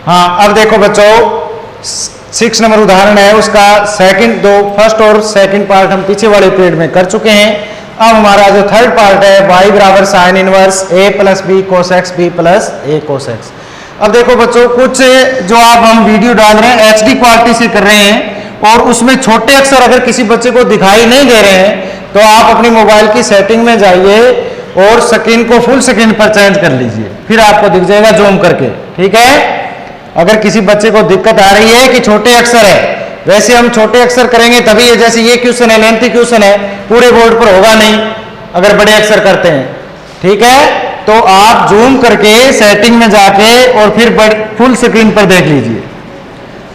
हाँ, अब देखो बच्चों 6 नंबर उदाहरण है उसका फर्स्ट और सेकंड पार्ट हम पीछे वाले पीरियड में कर चुके हैं। अब हमारा जो थर्ड पार्ट है y बराबर sine inverse a plus b cos x b plus A cos x. अब देखो बच्चों कुछ जो आप हम वीडियो डाल रहे हैं HD क्वालिटी से कर रहे हैं और उसमें छोटे अक्षर अगर किसी बच्चे को दिखाई नहीं दे रहे हैं तो आप अपनी मोबाइल की सेटिंग में जाइए और स्क्रीन को फुल स्क्रीन पर चेंज कर लीजिए, फिर आपको दिख जाएगा जूम करके। ठीक है, अगर किसी बच्चे को दिक्कत आ रही है कि छोटे अक्षर है, वैसे हम छोटे अक्षर करेंगे तभी है, जैसे ये क्वेश्चन है लेंथी क्वेश्चन है, पूरे बोर्ड पर होगा नहीं अगर बड़े अक्षर करते हैं। ठीक है, तो आप जूम करके सेटिंग में जाके और फिर फुल स्क्रीन पर देख लीजिए।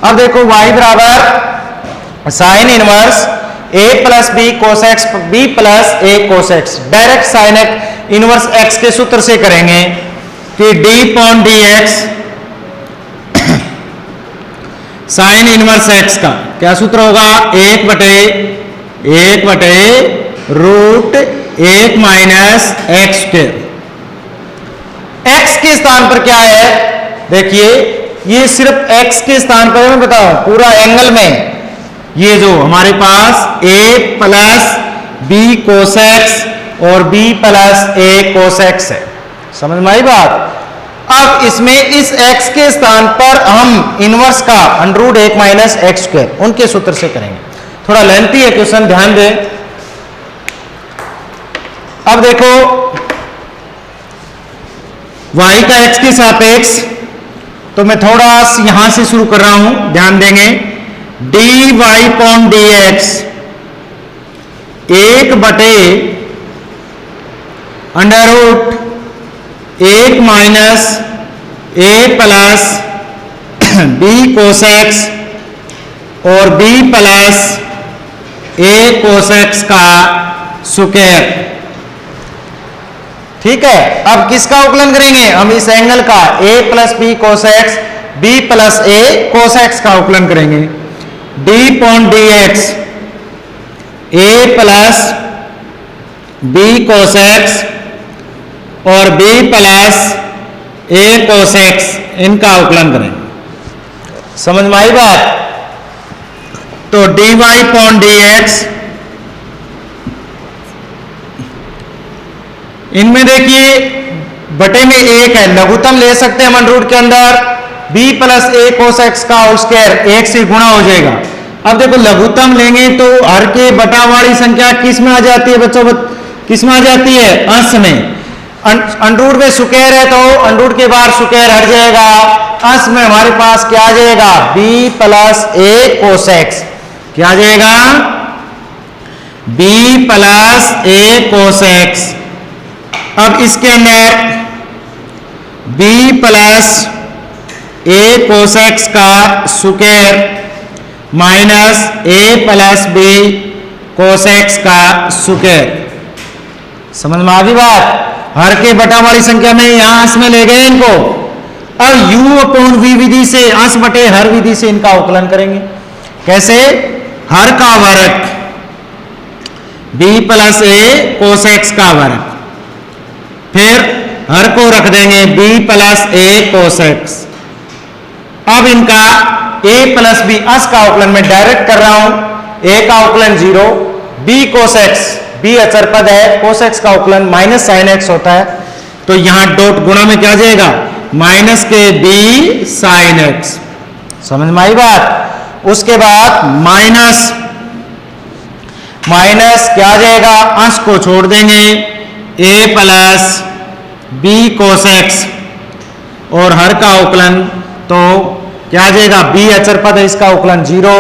अब देखो y बराबर sine inverse a plus b cos x b plus A cos x. Direct sine x inverse x के सूत्र से करेंगे कि d upon d x sine inverse x का क्या सूत्र होगा, 1 बटे root 1 minus x square. x के स्थान पर क्या है, देखिए ये सिर्फ x के स्थान पर मैं बताऊं, पूरा एंगल में ये जो हमारे पास a plus b cos x और b प्लस ए कोस एक्स है। समझ में आई बात। अब इसमें इस x के स्थान पर हम इनवर्स का अंडर 1 माइनस एक्स स्क्वायर उनके सूत्र से करेंगे। थोड़ा लेंथी है क्वेश्चन, ध्यान दें। अब देखो y का x के सापेक्ष, तो मैं थोड़ा यहां से शुरू कर रहा हूं, ध्यान देंगे। D y upon d x 1 बटे under root 1 minus a plus b cos x और बी प्लस ए कोस एक्स का स्क्वायर। ठीक है, अब किसका अवकलन करेंगे हम, इस एंगल का a plus b cos x b plus A cos x का अवकलन करेंगे। d upon d x a plus b cos x और b प्लस ए कोस एक्स इनका अवकलन करेंगे। समझ में आई बात। तो dy पॉन डी एक्स, इनमें देखिए बटे में 1 है, लघुत्तम ले सकते हैं हम रूट के अंदर, b प्लस ए कोस एक्स का होल स्क्वायर 1 से गुणा हो जाएगा। अब देखो लघुत्तम लेंगे तो हर के बटा वाली संख्या किस में आ जाती है बच्चों, किस में आ जाती है, अंश में। अंडरूट में स्क्वायर है तो अंडरूट के बाहर स्क्वायर हट जाएगा, अंश में हमारे पास क्या आ जाएगा, b प्लस ए कोस एक्स। क्या आ जाएगा, b प्लस ए कोस एक्स। अब इसके अंदर b प्लस ए कोस एक्स का square minus a plus b cos x का स्क्वायर। समझ में आ गई बात। हर के बटा वाली संख्या में यहां अंश में ले गए इनको। अब u अपॉन v विधि से, अंश बटे हर विधि से इनका अवकलन करेंगे। कैसे, हर का वर्ग b प्लस ए कोस एक्स का वर्ग, फिर हर को रख देंगे b प्लस ए कोस एक्स। अब इनका a प्लस बी, अंश का अवकलन मैं डायरेक्ट कर रहा हूं, a का अवकलन 0, b कोस एक्स, b अचर पद है, कोस एक्स का अवकलन माइनस साइन एक्स होता है, तो यहां डॉट गुणा में क्या जाएगा, माइनस के b साइन एक्स। समझ में आई बात। उसके बाद माइनस क्या आ जाएगा, अंश को छोड़ देंगे, a plus b cos x और हर का अवकलन तो क्या आ जाएगा, b अचर पद है, इसका अवकलन 0,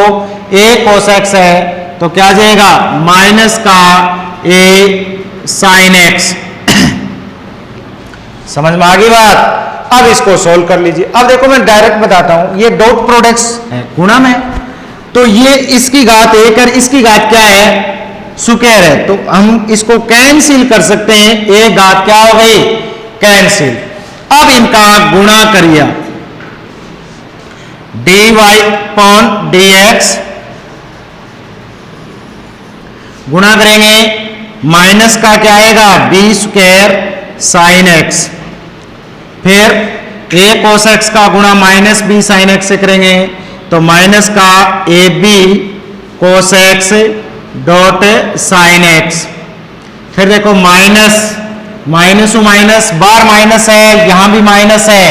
a कोस एक्स है तो क्या आ जाएगा, माइनस का a साइन एक्स। समझ में आ गई बात। अब इसको सोल्व कर लीजिए। अब देखो मैं डायरेक्ट बताता हूं, ये डॉट प्रोडक्ट्स है गुणा में, तो ये इसकी घात 1 और इसकी घात क्या है, स्क्वायर है, तो हम इसको कैंसिल कर सकते हैं, एक घात क्या हो गई, कैंसिल। अब इनका गुणा करिए, dy पॉन dx गुणा करेंगे, माइनस का क्या आएगा, b स्क्वायर साइन एक्स, फिर ए कोस एक्स का गुणा माइनस बी साइन एक्स से करेंगे तो माइनस का a B cos x dot sine x. फिर देखो माइनस माइनस माइनस बार माइनस है, यहां भी माइनस है,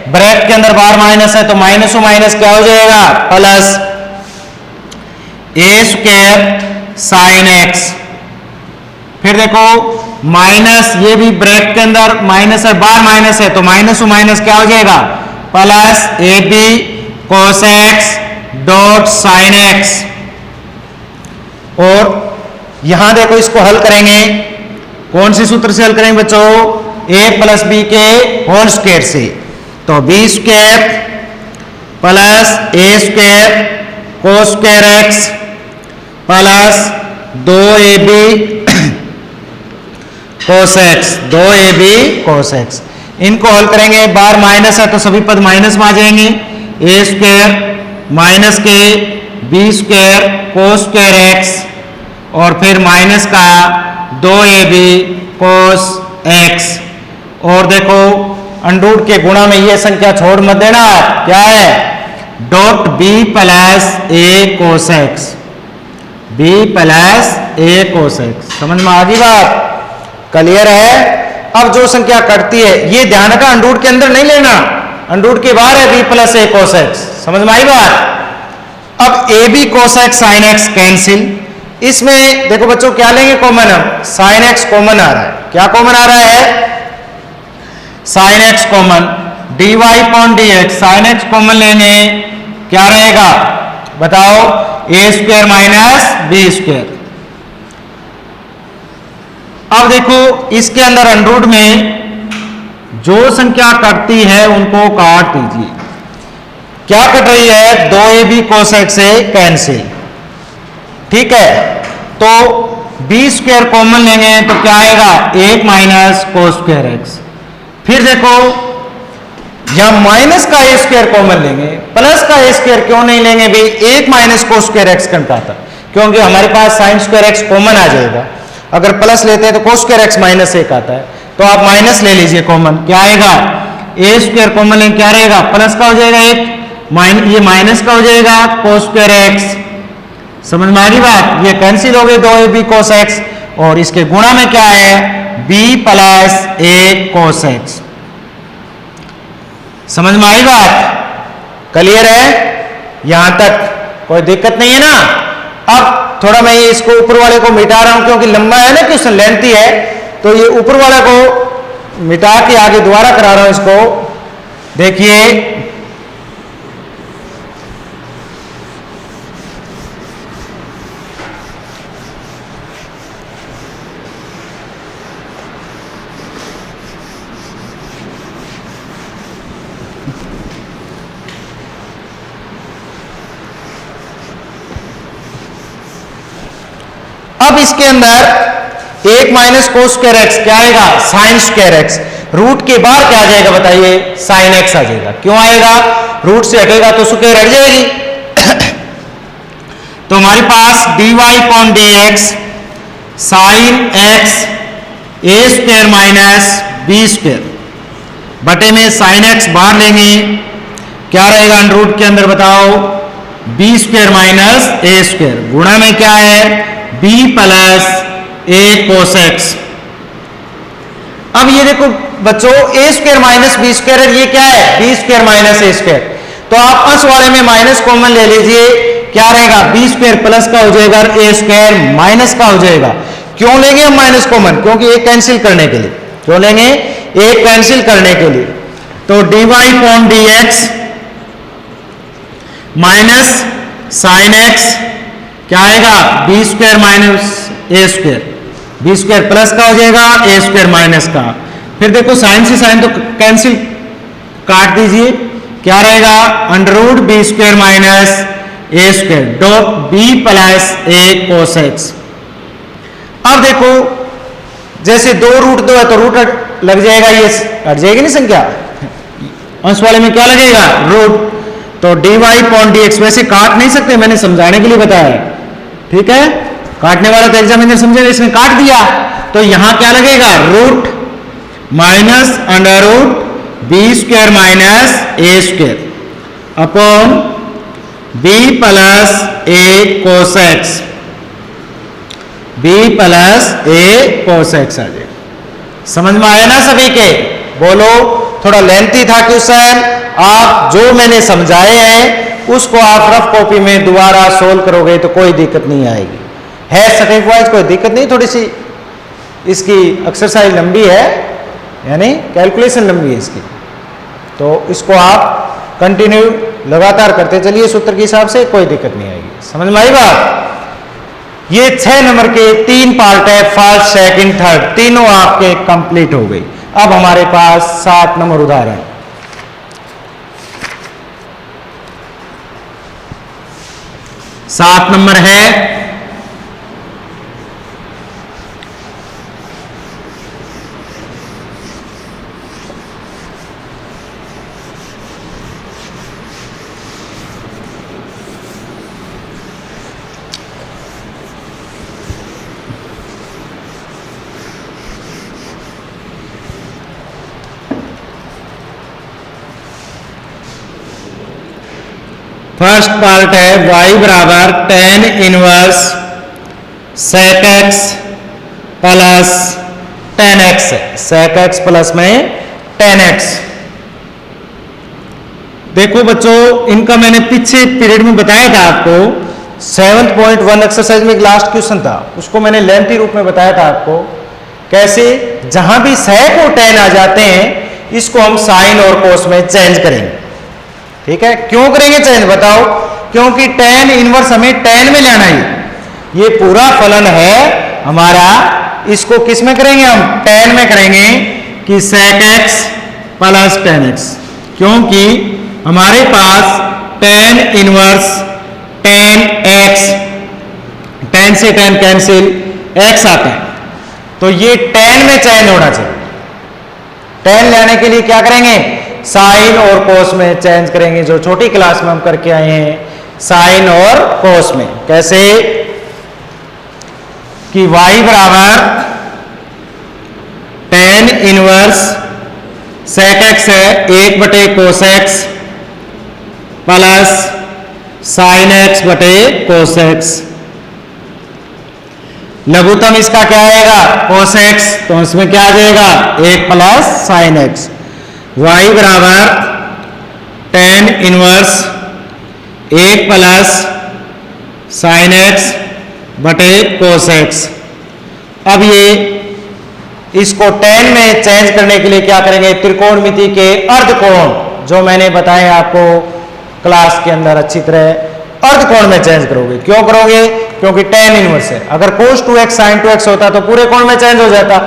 ब्रैकेट के अंदर बार माइनस है तो माइनस माइनस क्या हो जाएगा plus a square sine x. फिर देखो माइनस, ये भी ब्रैकेट के अंदर माइनस है, बार माइनस है तो माइनस माइनस क्या हो जाएगा plus A B cos x dot sine x. और यहां देखो इसको हल करेंगे, कौन से सूत्र से हल करेंगे बच्चों, ए प्लस बी के होल स्क्वायर से। तो b square plus a square cos square x plus 2ab cos x, 2ab cos x. इनको हल करेंगे, बार माइनस है तो सभी पद माइनस में आ जाएंगे, ए स्क्वायर माइनस के B square cos square x और फिर माइनस का 2ab कोस एक्स। और देखो अंडरूट के गुणा में ये संख्या छोड़ मत देना, क्या है डॉट बी प्लस ए कोस एक्स, बी प्लस ए कोस एक्स। समझ में आ गई बात, क्लियर है। अब जो संख्या कटती है ये ध्यान रखा अंडरूट के अंदर नहीं लेना, अंडरूट के बाहर है बी प्लस ए कोस एक्स। समझ में आई बात। अब A B cos x sine x cancel, इसमें देखो बच्चों क्या लेंगे कॉमन, हम साइन एक्स कॉमन आ रहा है, क्या कॉमन आ रहा है sine x common, d y upon d x, sine x common लेने क्या रहेगा बताओ, A square minus B square. अब देखो इसके अंदर अंडरूट में जो संख्या कटती है उनको काट दीजिए। क्या कट रही है, 2ab कोस एक्स से कैंसिल, ठीक है। तो बी स्क्वायर कॉमन लेंगे तो क्या आएगा 1 माइनस कोस स्क्वायर एक्स। फिर देखो यहां माइनस का ए स्क्वायर कॉमन लेंगे, प्लस का ए स्क्वायर क्यों नहीं लेंगे भाई, 1 minus cos square x cut आता, क्योंकि हमारे पास साइन स्क्वायर एक्स कॉमन आ जाएगा। अगर प्लस लेते हैं तो कोस स्क्वायर एक्स माइनस 1 आता है, तो आप माइनस ले लीजिए कॉमन, क्या आएगा ए स्क्वायर कॉमन लेंगे क्या रहेगा प्लस का हो जाएगा 1, ये माइनस का हो जाएगा कोस स्क्वायर एक्स। समझ में आ रही बात, ये कैंसिल हो गए 2ab कोस एक्स और इसके गुणा में क्या है b प्लस ए कोस एक्स। समझ में आई बात, क्लियर है, यहां तक कोई दिक्कत नहीं है ना। अब थोड़ा मैं इसको ऊपर वाले को मिटा रहा हूं क्योंकि लंबा है ना, क्वेश्चन लेंथी है, तो ये ऊपर वाले को मिटा के आगे दोबारा करा रहा हूं इसको। देखिए अब इसके अंदर 1 माइनस कोस स्क्वायर एक्स क्या आएगा साइन स्क्वायर एक्स, रूट के बाहर क्या आ जाएगा बताइए साइन एक्स आ जाएगा। क्यों आएगा, रूट से हटेगा तो स्क्वायर हट जाएगी। तो हमारे पास d y upon d x sine x a square minus B square बटे में साइन एक्स बाहर लेंगे, क्या रहेगा अंडरूट के अंदर बताओ बी स्क्वायर माइनस ए स्क्वायर, गुणा में क्या है b प्लस ए कोस एक्स। अब ये देखो बच्चों ए स्क्वायर माइनस बी स्क्वायर, ये क्या है बी स्क्वायर माइनस ए स्क्वायर, तो आप अंश वाले में माइनस कॉमन ले लीजिए, क्या रहेगा बी स्क्वायर प्लस का हो जाएगा और ए स्क्वायर माइनस का हो जाएगा। क्यों लेंगे हम माइनस कॉमन, क्योंकि एक कैंसिल करने के लिए, क्यों लेंगे एक कैंसिल करने के लिए। तो d y upon d x minus sine x क्या आएगा बी स्क्वायर माइनस ए स्क्वायर, बी स्क्वायर प्लस का हो जाएगा ए स्क्वायर माइनस का। फिर देखो साइन से साइन तो कैंसिल काट दीजिए, क्या रहेगा under root b square minus ए स्क्वायर डॉट बी प्लस ए कोस एक्स। अब देखो जैसे 2 रूट 2 है तो रूट लग जाएगा, ये हट जाएगी नहीं संख्या, अंश वाले में क्या लगेगा रूट, तो d y upon d x. वैसे काट नहीं सकते, मैंने समझाने के लिए बताया, ठीक है, काटने वाला तो एग्जामिनर समझेगा, इसने काट दिया तो यहां क्या लगेगा root minus under root b square minus ए स्क्वायर अपॉन बी प्लस ए कोस एक्स, बी प्लस ए कोस एक्स आ जाए। समझ में आया ना सभी के? बोलो। थोड़ा लेंथी था क्वेश्चन, आप जो मैंने समझाए हैं उसको आप रफ कॉपी में दोबारा सोल्व करोगे तो कोई दिक्कत नहीं आएगी। है स्टेप वाइज कोई दिक्कत नहीं, थोड़ी सी इसकी एक्सरसाइज लंबी है, यानी कैलकुलेशन लंबी है इसकी, तो इसको आप कंटिन्यू लगातार करते चलिए सूत्र के हिसाब से, कोई दिक्कत नहीं आएगी। समझ में आई बात? ये 6 नंबर के 3 पार्ट है, फर्स्ट सेकंड थर्ड, तीनों आपके कंप्लीट हो गई। अब हमारे पास 7 नंबर उदाहरण। सात नंबर है फर्स्ट पार्ट है y बराबर tan inverse sec x plus tan x, sec x plus में tan x। देखो बच्चों, इनका मैंने पीछे पीरियड में बताया था आपको, 7.1 एक्सरसाइज में एक लास्ट क्वेश्चन था, उसको मैंने लेंथी रूप में बताया था आपको। कैसे? जहां भी sec और tan आ जाते हैं इसको हम साइन और कोस में चेंज करेंगे। ठीक है? क्यों करेंगे चेंज बताओ? क्योंकि tan इनवर्स हमें tan में लाना है, ये पूरा फलन है हमारा, इसको किस में करेंगे हम? tan में करेंगे कि sec x plus tan x, क्योंकि हमारे पास tan inverse tan x, tan से tan कैंसिल, x आता है, तो ये tan में चेंज होना चाहिए। tan लाने के लिए क्या करेंगे? साइन और कोस में चेंज करेंगे, जो छोटी क्लास में हम करके आए हैं, साइन और कोस में। कैसे? कि y बराबर tan इनवर्स sec x है 1 बटे कोस x प्लस साइन x बटे कोस x। लघुत्तम इसका क्या आएगा? कोस x, तो इसमें क्या आ जाएगा? 1 प्लस साइन x। y बराबर tan inverse 1 plus sign x बटे कोस x। अब ये इसको tan में चेंज करने के लिए क्या करेंगे? त्रिकोणमिति के अर्धकोण, जो मैंने बताया आपको क्लास के अंदर अच्छी तरह, अर्धकोण में चेंज करोगे। क्यों करोगे? क्योंकि tan इनवर्स है, अगर cos 2x sin 2x होता तो पूरे कोण में चेंज हो जाता।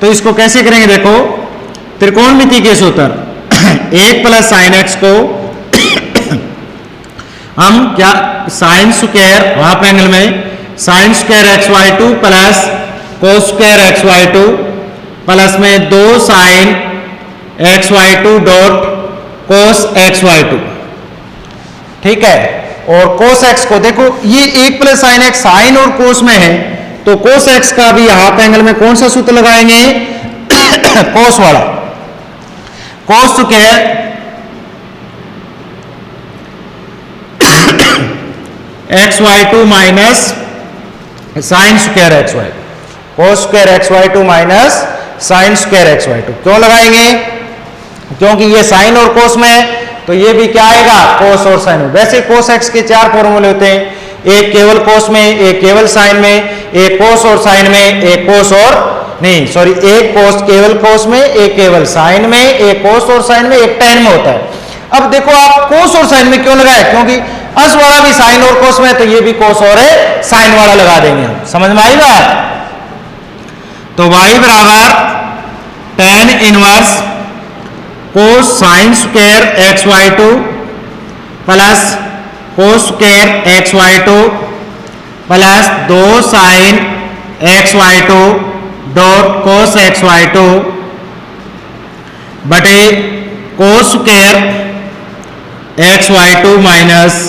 तो इसको कैसे करेंगे? देखो, त्रिकोणमिति के सूत्र 1 प्लस साइन एक्स को हम क्या, साइन स्क्वायर हाफ एंगल में sine square x y two plus cos square x y two plus में 2 sine x y two dot cos x y two. ठीक है? और कोस एक्स को देखो, ये 1 प्लस साइन एक्स साइन और कोस में है, तो कोस एक्स का भी हाफ एंगल में कौन सा सूत्र लगाएंगे? कोस वाला। Cos square x y two minus sine square x y, cos square x y two minus sine square x y two. क्यों लगाएंगे? क्योंकि ये साइन और कोस में है, तो ये भी क्या आएगा? कोस और साइन में। वैसे कोस एक्स के 4 फॉर्मूले होते हैं, एक केवल कोस में, एक केवल साइन में, एक कोस और साइन में, एक कोस और नहीं सॉरी एक कोस केवल कोस में, एक केवल साइन में, एक कोस और साइन में, एक tan में होता है। अब देखो आप कोस और साइन में क्यों लगाए? क्योंकि अस वाला भी साइन और कोस में है, तो ये भी कोस और है, साइन वाला लगा देंगे हम। समझ में आई बात? तो y बराबर tan inverse cos sine square x y two plus cos square x y two plus 2 sine x y two dot cos x y two बटे cos square x y two minus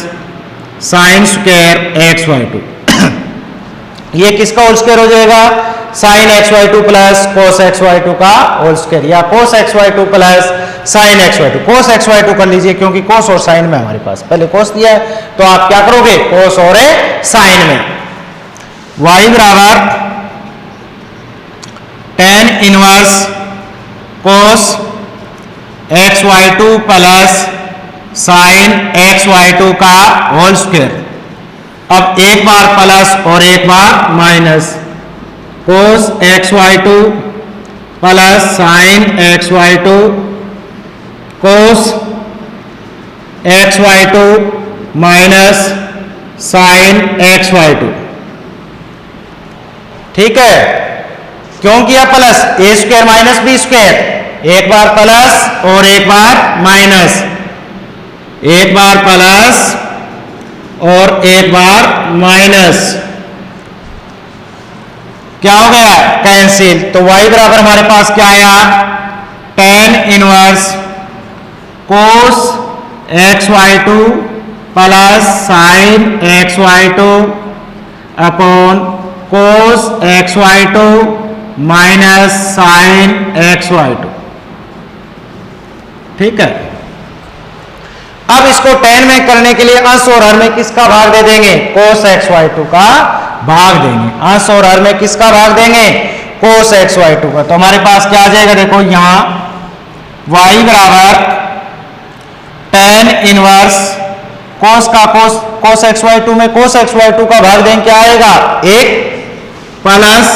sine square x y two. ये किसका whole square हो जाएगा? Sine x y two plus cos x y two का whole square, या cos x y two plus sine x y two. Cos x y to कर लीजिए क्योंकि कोस और साइन में हमारे पास पहले कोस दिया है, तो आप क्या करोगे, कोस और साइन में। y बराबर tan inverse cos x y two plus sine x y two का होल स्क्वायर। अब एक बार प्लस और एक बार minus, cos x y two plus sine x y two cos x y two minus sine x y two. ठीक है, क्यों किया plus, a square minus B square, एक बार प्लस और एक बार माइनस, एक बार प्लस और एक बार माइनस, क्या हो गया, कैंसिल। तो y बराबर हमारे पास क्या आया, tan inverse cos x y two plus sine x y two upon cos x y two minus sine x y two. ठीक है, अब इसको टेन में करने के लिए अंश और हर में किसका भाग दे देंगे, कोस एक्स वाई टू का भाग देंगे। अंश और हर में किसका भाग देंगे, कोस एक्स वाई टू का। तो हमारे पास क्या आ जाएगा, देखो यहां y बराबर टेन इनवर्स कोस का कोस एक्स वाई टू में कोस एक्स वाई टू का भाग देंगे, क्या आएगा, एक plus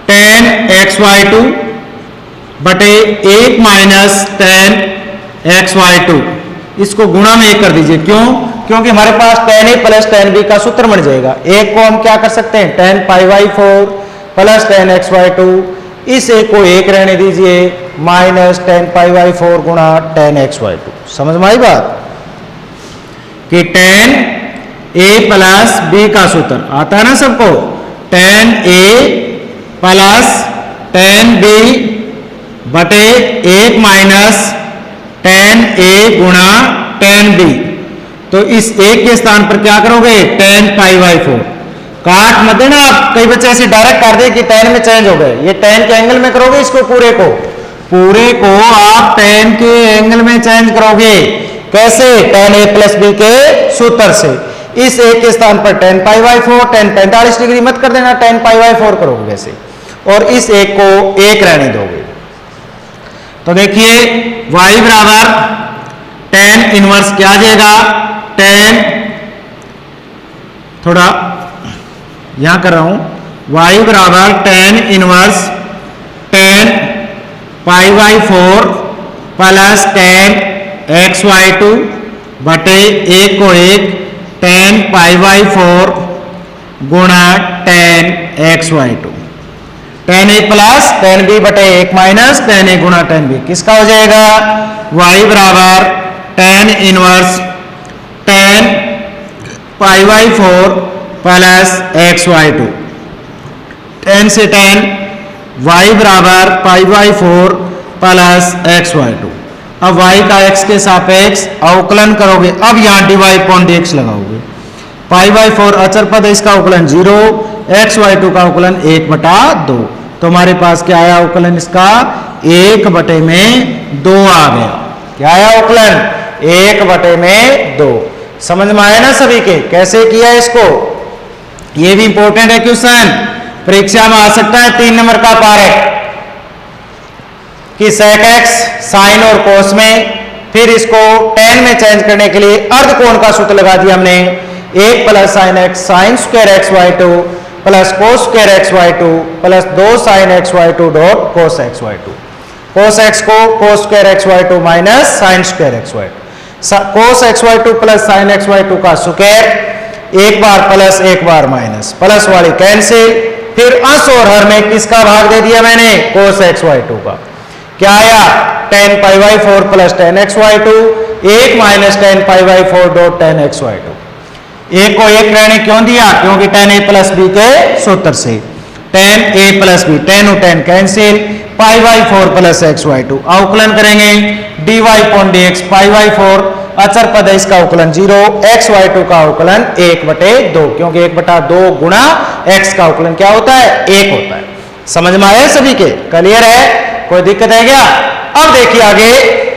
tan x y two बटे एक minus tan x y two. इसको गुणा में एक कर दीजिए, क्यों, क्योंकि हमारे पास tan A plus tan B का सूत्र बन जाएगा। एक को हम क्या कर सकते हैं, tan pi by four plus tan x y two, इस एक को एक रहने दीजिए, minus tan pi by four गुणा टेन एक्स वाई टू। समझ में आई बात, कि टेन ए प्लस बी का सूत्र आता है ना सबको, ten A plus tan B बटे एक माइनस टेन ए गुणा टेन बी। तो इस एक के स्थान पर क्या करोगे, टेन पाई बाई फोर, काट मत देना आप, कई बच्चे ऐसे डायरेक्ट कर दे कि टेन में चेंज हो गए, ये टेन के एंगल में करोगे, इसको पूरे को आप टेन के एंगल में चेंज करोगे। कैसे, टेन ए प्लस बी के सूत्र से। इस एक के स्थान पर ten pi by four, ten 45 degree मत कर देना, टेन पाई बाई फोर करोगे वैसे, और इस एक को एक रहने दोगे। तो देखिए y बराबर टेन इनवर्स क्या आ जाएगा, टेन, थोड़ा यहां कर रहा हूं, y बराबर tan inverse tan pi by four plus tan x y two बटे एक को एक टेन पाई बाई फोर गुणा tan x y two. Tan A plus tan B बटे एक माइनस टेन ए गुणा टेन बी, किसका हो जाएगा, y बराबर tan inverse tan pi by four plus x y two. Tan से टेन, y बराबर pi by four plus x y two. अब y का x के सापेक्ष अवकलन करोगे, अब यहाँ dy अपॉन dx लगाओगे, पाई बाई फोर अचर पद है, इसका अवकलन 0, एक्स वाई टू का अवकलन 1/2। तो हमारे पास क्या आया अवकलन इसका, 1/2 आ गया। क्या आया अवकलन, 1/2। समझ में आया ना सभी के, कैसे किया इसको, ये भी इंपॉर्टेंट है क्वेश्चन, परीक्षा में आ सकता है 3 नंबर का पार्ट, कि सेक एक्स साइन और कोस में, फिर इसको टेन में चेंज करने के लिए अर्धकोण का सूत्र लगा दिया हमने, 1 plus sine x sine square x y two plus cos square x y two plus 2 sine x y two dot cos x y two. Cos x को cos square x y two minus sine square x y two, cos x y two plus sine x y two का square, एक बार plus एक बार minus, plus वाली cancel, फिर अंश और हर में किसका भाग दे दिया मैंने, कोस एक्स वाई टू का। क्या आया, tan pi by four plus tan x y two, एक minus tan pi by four dot tan x y two. एक को एक रहने क्यों दिया, क्योंकि टेन ए प्लस बी के सूत्र से, tan A plus B, tan और tan cancel, pi by four plus x y two. अवकलन करेंगे d y point d x, pi by four अचर पद है, इसका अवकलन 0, एक्स वाई टू का अवकलन 1/2, क्योंकि 1/2 गुणा एक्स का अवकलन क्या होता है, 1 होता है। समझ में आया सभी के? क्लियर है? कोई दिक्कत है क्या? अब देखिए आगे,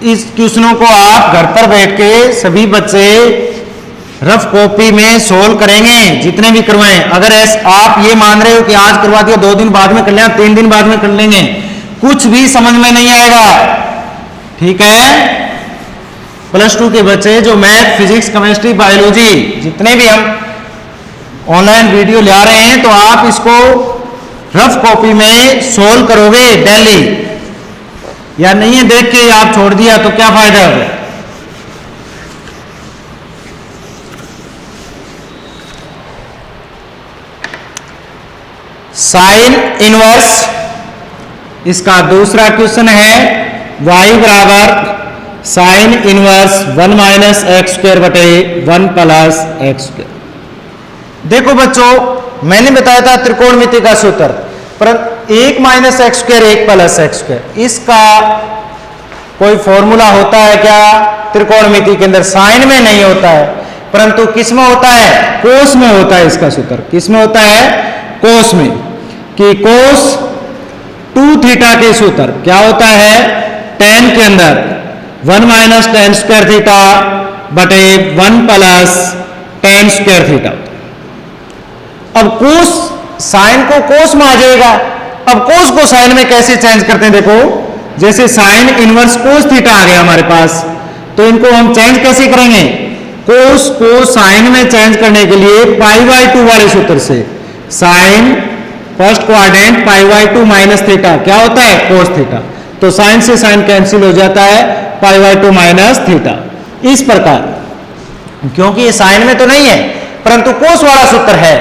इस क्वेश्चनों को आप घर पर बैठ के सभी बच्चे रफ कॉपी में सोल्व करेंगे, जितने भी करवाएं। अगर आप ये मान रहे हो कि आज करवा दिया, 2 दिन बाद में कर लें, 3 दिन बाद में कर लेंगे, कुछ भी समझ में नहीं आएगा। ठीक है? +2 के बच्चे जो मैथ, फिजिक्स, केमिस्ट्री, बायोलॉजी जितने भी हम ऑनलाइन वीडियो ला रहे हैं, तो आप इसको रफ कॉपी में सोल्व करोगे डेली, या नहीं है देख के आप छोड़ दिया तो क्या फायदा है? साइन इनवर्स, इसका दूसरा क्वेश्चन है y बराबर sine inverse 1 minus x square बटे 1 प्लस एक्स स्क्वायर। देखो बच्चों, मैंने बताया था त्रिकोणमिति का सूत्र, पर 1 minus x square 1 plus x square, इसका कोई फॉर्मूला होता है क्या? त्रिकोणमिति के अंदर साइन में नहीं होता है, परंतु किस में होता है? कोस में होता है। इसका सूत्र किस में होता है? कोस में। कि कोस 2 थीटा के सूत्र क्या होता है? tan के अंदर 1 माइनस tan स्क्वायर थीटा बटे 1 प्लस tan स्क्वायर थीटा। अब कोस साइन को कोस में आ जाएगा। अब कोस को साइन में कैसे चेंज करते हैं? देखो, जैसे साइन इनवर्स कोस थीटा आ गया हमारे पास, तो इनको हम चेंज कैसे करेंगे? कोस को साइन में चेंज करने के लिए π/2 वाले सूत्र से, sine first quadrant π/2 minus theta क्या होता है? Cos theta. तो साइन से साइन कैंसिल हो जाता है, π/2 माइनस थीटा। इस प्रकार, क्योंकि ये साइन में तो नहीं है, परंतु कोस वाला सूत्र है,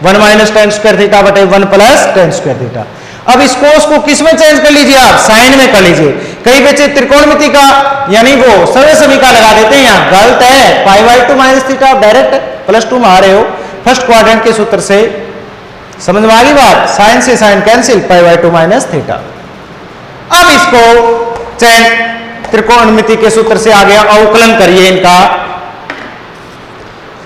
1 माइनस tan स्क्वायर थीटा बटे 1 प्लस tan स्क्वायर थीटा। अब इस कोस को किस में चेंज कर लीजिए? आप साइन में कर लीजिए। कई बच्चे त्रिकोणमिति का यानी वो सर्व समीकरण लगा देते हैं, यहाँ गलत है। π/2 माइनस थीटा डायरेक्ट +2 में आ रहे हो, फर्स्ट क्वाड्रेंट के सूत्र से। समझ में आ गई बात? साइन से साइन कैंसिल, π/2 माइनस थीटा। अब इसको चेंज त्रिकोणमिति के सूत्र से आ गया, अवकलन करिए इनका।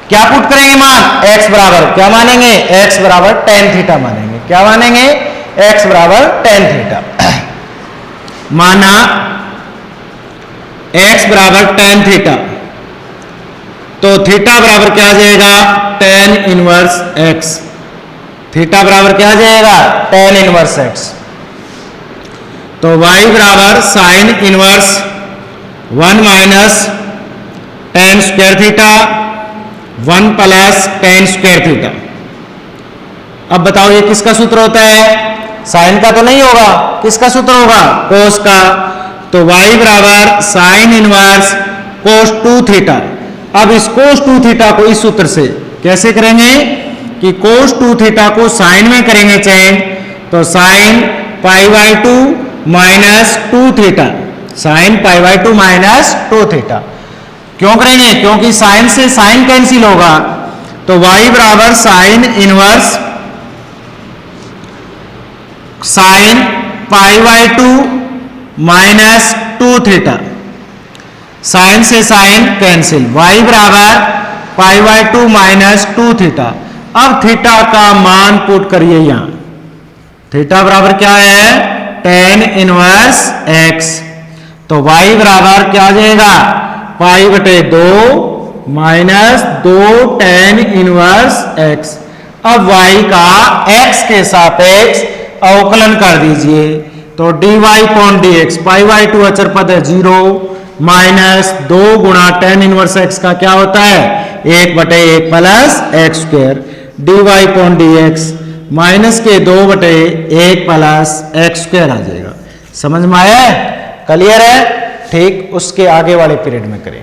क्या पुट करेंगे मान? x बराबर क्या मानेंगे? x बराबर tan थीटा मानेंगे। क्या मानेंगे? x बराबर tan थीटा। माना x बराबर tan थीटा, तो थीटा बराबर क्या आ जाएगा? tan inverse x। थीटा बराबर क्या आ जाएगा? tan inverse x। तो y बराबर sine inverse 1 minus tan square theta 1 plus tan square theta. अब बताओ ये किसका सूत्र होता है? साइन का तो नहीं होगा, किसका सूत्र होगा? कोस का। तो y बराबर साइन इनवर्स कोस 2 थीटा। अब इस कोस 2 थीटा को इस सूत्र से कैसे करेंगे कि कोस 2 थीटा को साइन में करेंगे चेंज, तो sine π/2 minus 2 theta, sine π/2 minus 2 theta. क्यों करेंगे? क्योंकि साइन से साइन कैंसिल होगा। तो y बराबर sine inverse sine π/2 minus 2 theta, sine से साइन कैंसिल, y बराबर π/2 माइनस 2 थीटा। अब थीटा का मान पुट करिए यहां। थीटा बराबर क्या है? tan inverse x। तो y बराबर क्या आ जाएगा? π/2 माइनस 2 tan इनवर्स x। अब y का x के सापेक्ष अवकलन कर दीजिए, तो dy अपॉन dx, π/2 अचर पद है 0 माइनस 2 गुणा tan इनवर्स x का क्या होता है? 1/1 plus x square, dy upon dx minus के 2/1 प्लस एक्स स्क्वायर आ जाएगा। समझ में आया है? क्लियर है? ठीक उसके आगे वाले पीरियड में करें।